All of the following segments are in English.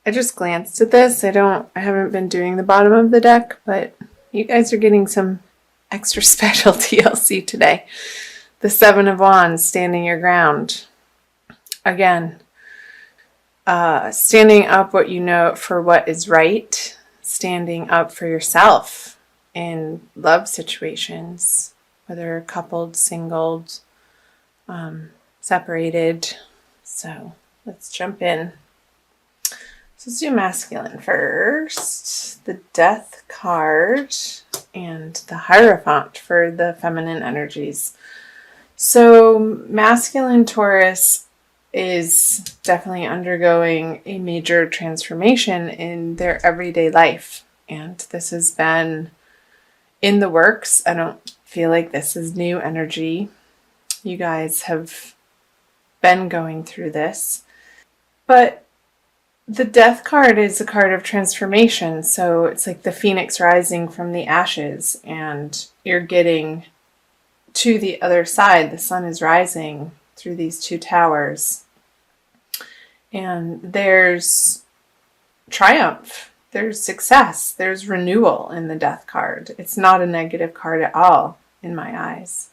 I just glanced at this. I haven't been doing the bottom of the deck, but you guys are getting some extra special TLC today. The Seven of Wands, standing your ground. Again, standing up what you know for what is right, standing up for yourself in love situations, whether coupled, singled, separated. So let's jump in. So let's do masculine first. The Death card and the Hierophant for the feminine energies. So masculine Taurus is definitely undergoing a major transformation in their everyday life. And this has been in the works. I don't feel like this is new energy. You guys have been going through this. But the Death card is a card of transformation. So it's like the phoenix rising from the ashes, and you're getting to the other side. The sun is rising through these two towers. And there's triumph, there's success, there's renewal in the Death card. It's not a negative card at all in my eyes.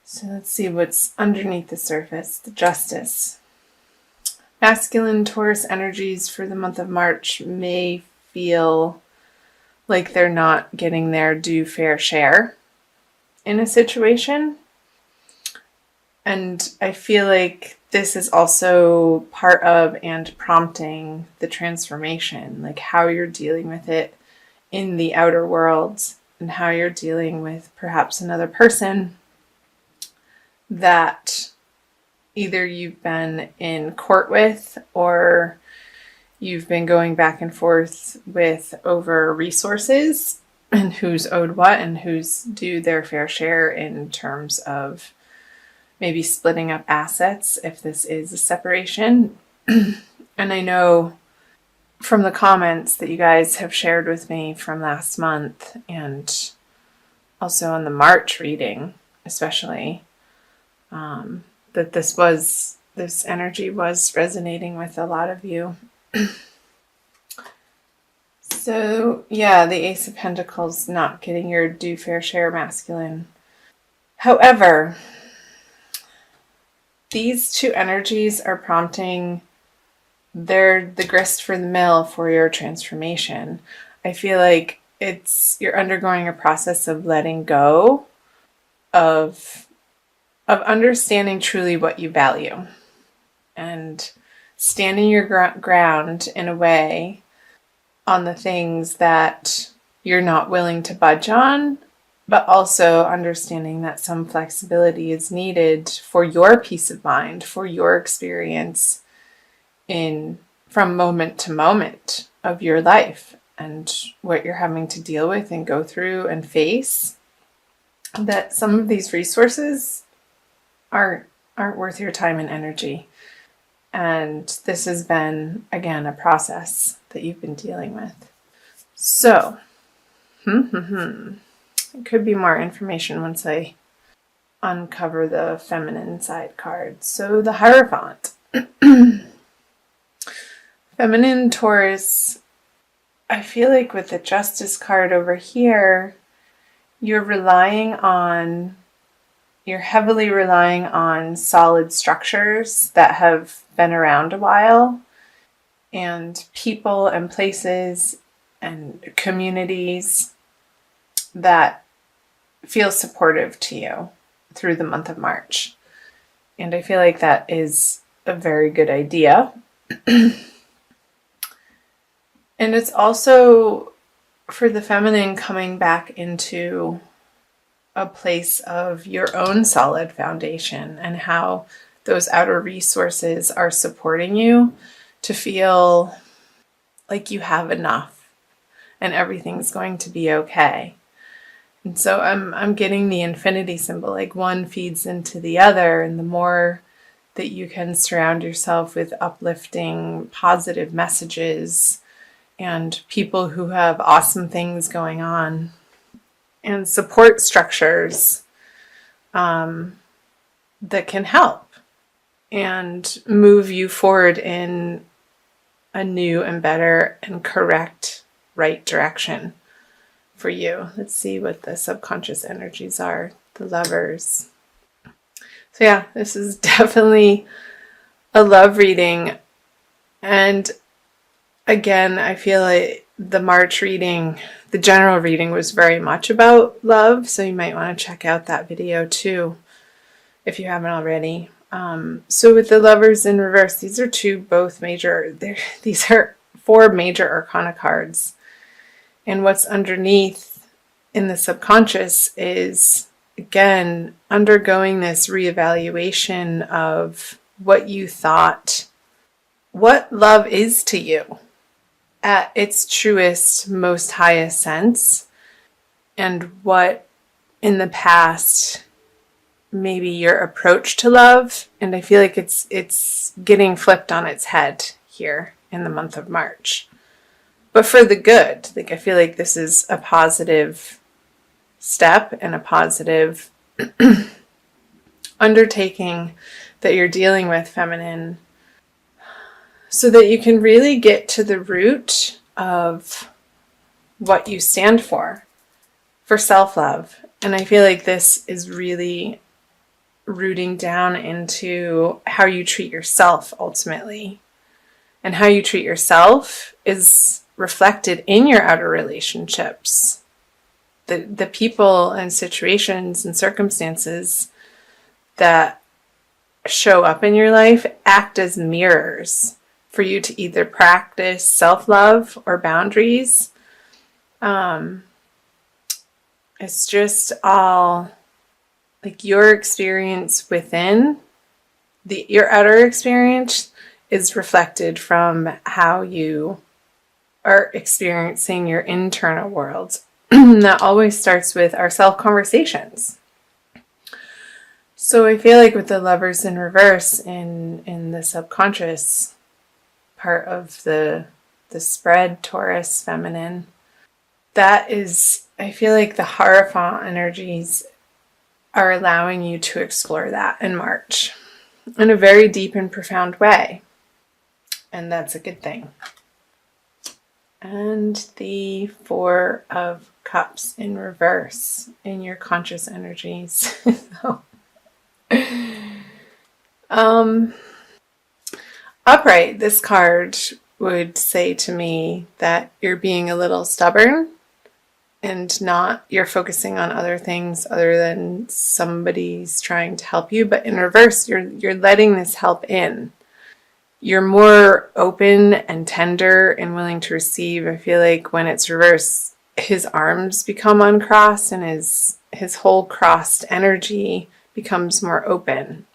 So let's see what's underneath the surface. The Justice. Masculine Taurus energies for the month of March may feel like they're not getting their due fair share in a situation. And I feel like this is also part of and prompting the transformation, like how you're dealing with it in the outer world and how you're dealing with perhaps another person that either you've been in court with or you've been going back and forth with over resources and who's owed what and who's due their fair share in terms of maybe splitting up assets if this is a separation. And I know from the comments that you guys have shared with me from last month and also on the March reading especially, that this energy was resonating with a lot of you. So yeah, the Ace of Pentacles, not getting your due fair share, masculine. However, these two energies are prompting, they're the grist for the mill for your transformation. I feel like you're undergoing a process of letting go, of understanding truly what you value and standing your ground in a way on the things that you're not willing to budge on, but also understanding that some flexibility is needed for your peace of mind, for your experience from moment to moment of your life and what you're having to deal with and go through and face. That some of these resources aren't worth your time and energy. And this has been, again, a process that you've been dealing with. So, it could be more information once I uncover the feminine side card. So the Hierophant. Feminine Taurus, I feel like with the Justice card over here, you're heavily relying on solid structures that have been around a while, and people and places and communities that feel supportive to you through the month of March. And I feel like that is a very good idea. And it's also for the feminine coming back into a place of your own solid foundation and how those outer resources are supporting you to feel like you have enough and everything's going to be okay. And so I'm getting the infinity symbol, like one feeds into the other, and the more that you can surround yourself with uplifting, positive messages and people who have awesome things going on and support structures that can help and move you forward in a new and better and correct right direction for you. Let's see what the subconscious energies are. The Lovers. So yeah, this is definitely a love reading. And again, I feel like the March reading, the general reading, was very much about love. So you might want to check out that video too, if you haven't already. So with the Lovers in reverse, these are these are 4 major arcana cards. And what's underneath in the subconscious is, again, undergoing this reevaluation of what you thought, what love is to you at its truest, most highest sense, and what in the past maybe your approach to love. And I feel like it's getting flipped on its head here in the month of March, but for the good. Like, I feel like this is a positive step and a positive undertaking that you're dealing with, feminine, so that you can really get to the root of what you stand for self-love. And I feel like this is really rooting down into how you treat yourself ultimately. And how you treat yourself is reflected in your outer relationships. The people and situations and circumstances that show up in your life act as mirrors for you to either practice self-love or boundaries. It's just all like your experience within, your outer experience is reflected from how you are experiencing your internal world. That always starts with our self-conversations. So I feel like with the Lovers in reverse in the subconscious part of the spread, Taurus, feminine, that is, I feel like the Hierophant energies are allowing you to explore that in March in a very deep and profound way. And that's a good thing. And the 4 of Cups in reverse in your conscious energies. So, upright, this card would say to me that you're being a little stubborn and you're focusing on other things other than somebody's trying to help you. But in reverse, you're letting this help in. You're more open and tender and willing to receive. I feel like when it's reversed, his arms become uncrossed and his whole crossed energy becomes more open.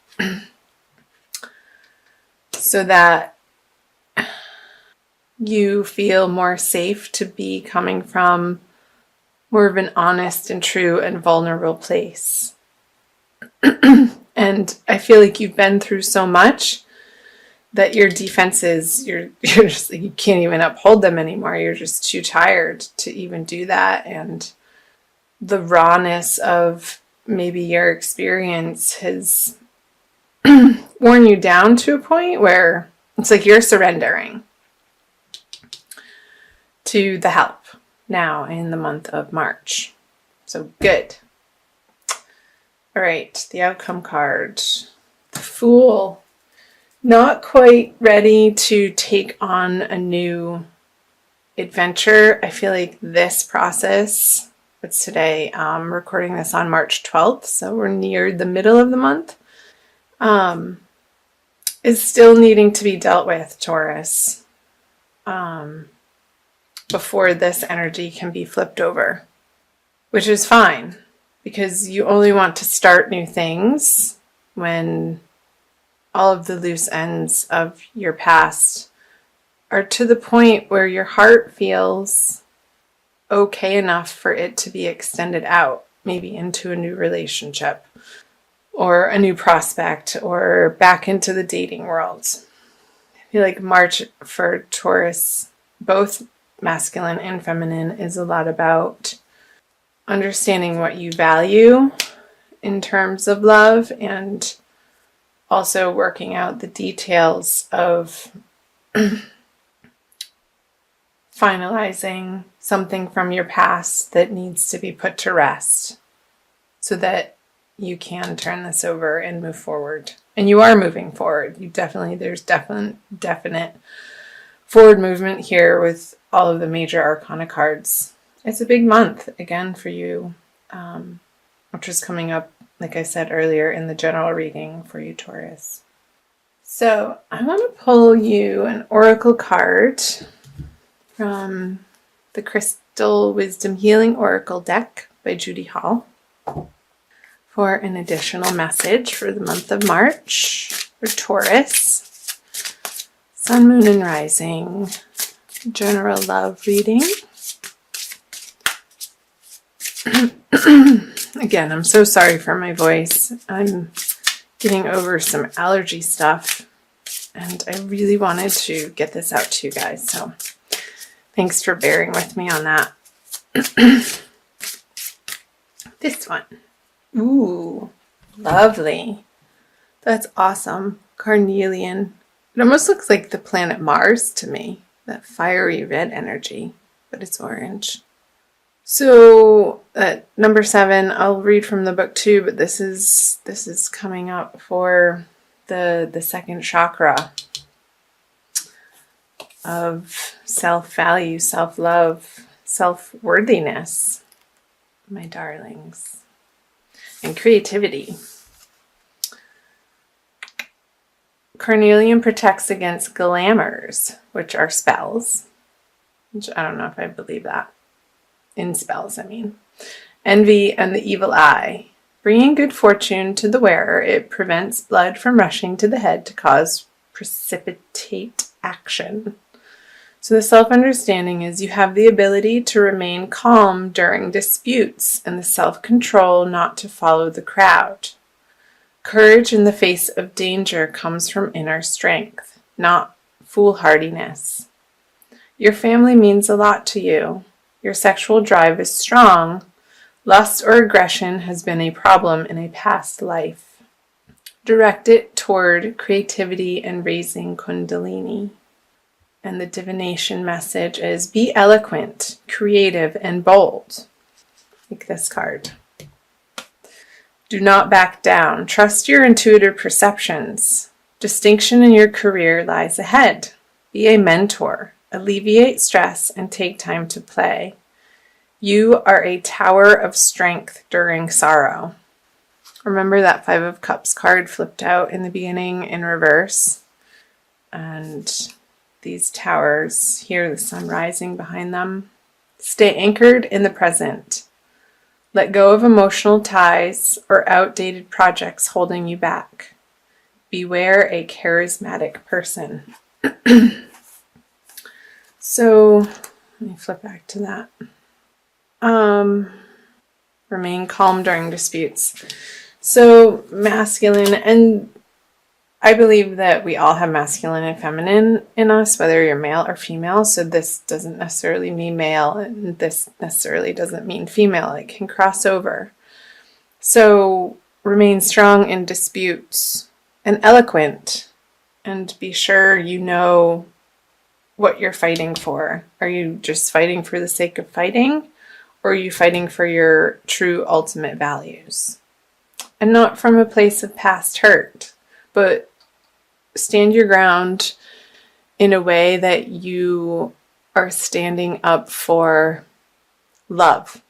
So that you feel more safe to be coming from more of an honest and true and vulnerable place. And I feel like you've been through so much that your defenses, you're just like, you can't even uphold them anymore. You're just too tired to even do that. And the rawness of maybe your experience has worn you down to a point where it's like you're surrendering to the help now in the month of March. So good. All right, the outcome card. The Fool. Not quite ready to take on a new adventure. I feel like this process, it's today, I'm recording this on March 12th, so we're near the middle of the month, is still needing to be dealt with, Taurus, before this energy can be flipped over, which is fine because you only want to start new things when all of the loose ends of your past are to the point where your heart feels okay enough for it to be extended out, maybe into a new relationship or a new prospect or back into the dating world. I feel like March for Taurus, both masculine and feminine, is a lot about understanding what you value in terms of love and also working out the details of finalizing something from your past that needs to be put to rest so that you can turn this over and move forward. And you are moving forward. There's definite forward movement here with all of the major arcana cards. It's a big month again for you, which is coming up, like I said earlier, in the general reading for you, Taurus. So I want to pull you an oracle card from the Crystal Wisdom Healing Oracle deck by Judy Hall for an additional message for the month of March for Taurus. Sun, Moon, and Rising. General love reading. Again, I'm so sorry for my voice. I'm getting over some allergy stuff, and I really wanted to get this out to you guys, so thanks for bearing with me on that. This one. Ooh, lovely. That's awesome. Carnelian. It almost looks like the planet Mars to me. That fiery red energy, but it's orange. So number 7, I'll read from the book too, but this is coming up for the second chakra of self-value, self-love, self-worthiness, my darlings, and creativity. Carnelian protects against glamours, which are spells, which I don't know if I believe that. In spells, I mean. Envy and the evil eye. Bringing good fortune to the wearer, it prevents blood from rushing to the head to cause precipitate action. So the self-understanding is you have the ability to remain calm during disputes and the self-control not to follow the crowd. Courage in the face of danger comes from inner strength, not foolhardiness. Your family means a lot to you. Your sexual drive is strong. Lust or aggression has been a problem in a past life. Direct it toward creativity and raising Kundalini. And the divination message is be eloquent, creative, and bold. Like this card. Do not back down. Trust your intuitive perceptions. Distinction in your career lies ahead. Be a mentor. Alleviate stress and take time to play. You are a tower of strength during sorrow. Remember that 5 of Cups card flipped out in the beginning in reverse? And these towers, here the sun rising behind them. Stay anchored in the present. Let go of emotional ties or outdated projects holding you back. Beware a charismatic person. So, let me flip back to that. Remain calm during disputes. So, masculine, and I believe that we all have masculine and feminine in us, whether you're male or female. So this doesn't necessarily mean male, and this necessarily doesn't mean female. It can cross over. So remain strong in disputes and eloquent, and be sure you know what you're fighting for. Are you just fighting for the sake of fighting, or are you fighting for your true ultimate values? And not from a place of past hurt, but stand your ground in a way that you are standing up for love